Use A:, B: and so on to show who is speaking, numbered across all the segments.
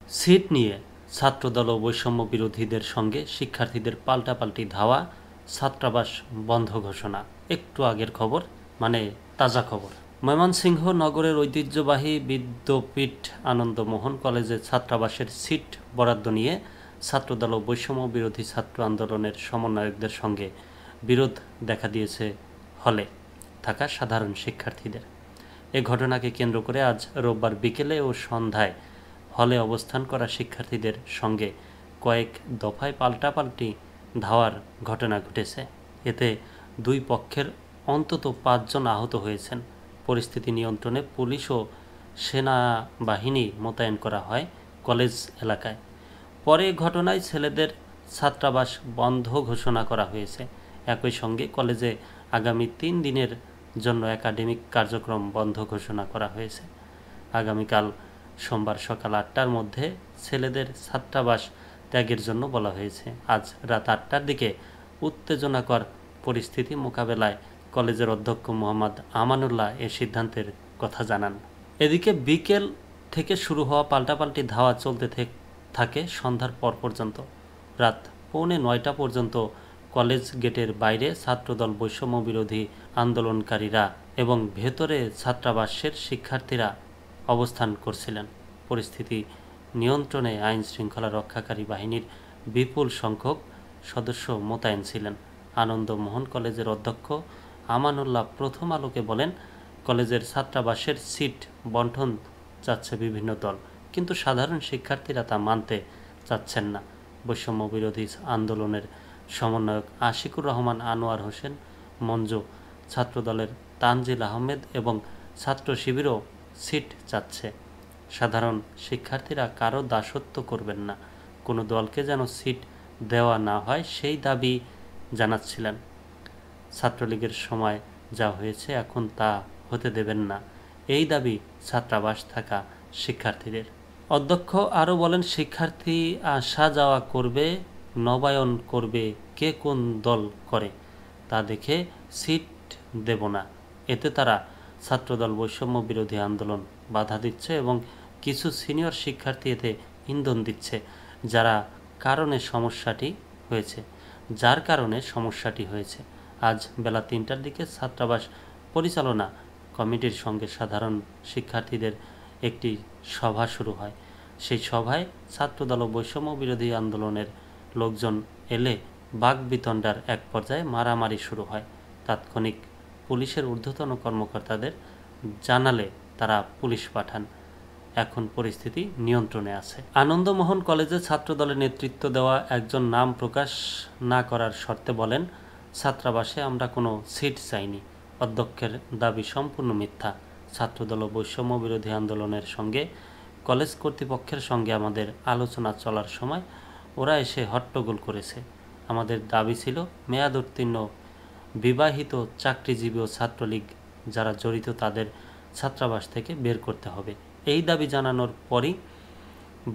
A: Seat নিয়ে ছাত্রদল ও বৈষম্য বিরোধীদের সঙ্গে শিক্ষার্থীদের পাল্টাপাল্টি ধাওয়া, ছাত্রাবাস বন্ধ ঘোষণা। একটু আগের খবর, মানে তাজা খবর। ময়মনসিংহ নগরের ঐতিহ্যবাহী বিদ্যাপীঠ আনন্দমোহন কলেজে ছাত্রাবাসের সিট বরাদ্দ নিয়ে ছাত্রদল ও বৈষম্য বিরোধী ছাত্র আন্দোলনের সমন্বয়কদের সঙ্গে বিরোধ দেখা দিয়েছে হলে থাকা সাধারণ শিক্ষার্থীদের। এ ঘটনাকে কেন্দ্র করে আজ রোববার বিকেলে ও সন্ধ্যায় হলে অবস্থান করা শিক্ষার্থীদের সঙ্গে কয়েক দফায় পাল্টাপাল্টি ধাওয়ার ঘটনা ঘটেছে। এতে দুই পক্ষের অন্তত ৫ জন আহত হয়েছেন। পরিস্থিতি নিয়ন্ত্রণে পুলিশ ও সেনাবাহিনী মোতায়েন করা হয় কলেজ এলাকায়। পরে ঘটনায় ছেলেদের ছাত্রাবাস বন্ধ ঘোষণা করা হয়েছে। একই সঙ্গে কলেজে আগামী ৩ দিনের জন্য একাডেমিক কার্যক্রম বন্ধ ঘোষণা করা হয়েছে। আগামীকাল সোমবার সকাল ৮টার মধ্যে ছেলেদের ছাত্রাবাস ত্যাগের জন্য বলা হয়েছে। আজ রাত ৮টার দিকে উত্তেজনাকর পরিস্থিতি মোকাবেলায় কলেজের অধ্যক্ষ মোহাম্মদ আমানুল্লাহ এ সিদ্ধান্তের কথা জানান। এদিকে বিকেল থেকে শুরু হওয়া পাল্টাপাল্টি ধাওয়া চলতে থাকে সন্ধ্যার পর পর্যন্ত। রাত 8:45 পর্যন্ত কলেজ গেটের বাইরে ছাত্রদল, বৈষম্য বিরোধী আন্দোলনকারীরা এবং ভেতরে ছাত্রাবাসের শিক্ষার্থীরা অবস্থান করছিলেন। পরিস্থিতি নিয়ন্ত্রণে আইন শৃঙ্খলা রক্ষাকারী বাহিনীর বিপুল সংখ্যক সদস্য মোতায়েন ছিলেন। আনন্দমোহন কলেজের অধ্যক্ষ আমানুল্লাহ প্রথম আলোকে বলেন, কলেজের ছাত্রাবাসের সিট বণ্টন চাচ্ছে বিভিন্ন দল, কিন্তু সাধারণ শিক্ষার্থীরা তা মানতে চাচ্ছেন না। বৈষম্য বিরোধী আন্দোলনের সমন্বয়ক আশিকুর রহমান, আনোয়ার হোসেন মঞ্জু, ছাত্রদলের তানজিল আহমেদ এবং ছাত্র শিবিরও সিট চাচ্ছে। সাধারণ শিক্ষার্থীরা কারো দাসত্ব করবেন না, কোনো দলকে যেন সিট দেওয়া না হয় সেই দাবি জানাচ্ছিলেন। ছাত্রলীগের সময় যা হয়েছে এখন তা হতে দেবেন না, এই দাবি ছাত্রাবাস থাকা শিক্ষার্থীদের। অধ্যক্ষ আরও বলেন, শিক্ষার্থী আসা যাওয়া করবে, নবায়ন করবে, কে কোন দল করে তা দেখে সিট দেব না। এতে তারা ছাত্রদল, বৈষম্য বিরোধী আন্দোলন বাধা দিচ্ছে এবং কিছু সিনিয়র শিক্ষার্থী এতে ইন্ধন দিচ্ছে, যার কারণে সমস্যাটি হয়েছে। আজ বেলা ৩টার দিকে ছাত্রাবাস পরিচালনা কমিটির সঙ্গে সাধারণ শিক্ষার্থীদের একটি সভা শুরু হয়। সেই সভায় ছাত্রদল ও বৈষম্য বিরোধী আন্দোলনের লোকজন এলে বাকবিতণ্ডার এক পর্যায়ে মারামারি শুরু হয়। তাৎক্ষণিক পুলিশের ঊর্ধ্বতন কর্মকর্তাদের জানালে তারা পুলিশ পাঠান। এখন পরিস্থিতি নিয়ন্ত্রণে আছে। আনন্দমোহন কলেজে ছাত্রদলের নেতৃত্ব দেওয়া একজন নাম প্রকাশ না করার শর্তে বলেন, ছাত্রাবাসে আমরা কোনো সিট চাইনি। অধ্যক্ষের দাবি সম্পূর্ণ মিথ্যা। ছাত্রদল ও বৈষম্য বিরোধী আন্দোলনের সঙ্গে কলেজ কর্তৃপক্ষের সঙ্গে আমাদের আলোচনা চলার সময় ওরা এসে হট্টগোল করেছে। আমাদের দাবি ছিল মেয়াদোত্তীর্ণ, বিবাহিত, চাকরিজীবী ও ছাত্রলীগ যারা জড়িত তাদের ছাত্রাবাস থেকে বের করতে হবে। এই দাবি জানানোর পরই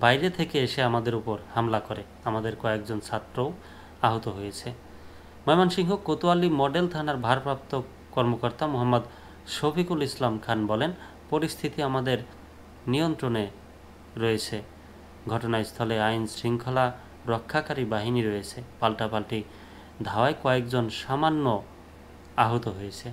A: বাইরে থেকে এসে আমাদের উপর হামলা করে। আমাদের কয়েকজন ছাত্রও আহত হয়েছে। ময়মনসিংহ কোতোয়ালি মডেল থানার ভারপ্রাপ্ত কর্মকর্তা মোহাম্মদ শফিকুল ইসলাম খান বলেন, পরিস্থিতি আমাদের নিয়ন্ত্রণে রয়েছে। ঘটনাস্থলে আইন শৃঙ্খলা রক্ষাকারী বাহিনী রয়েছে। পাল্টাপাল্টি ধাওয়ায় কয়েকজন সামান্য আহত হয়েছে।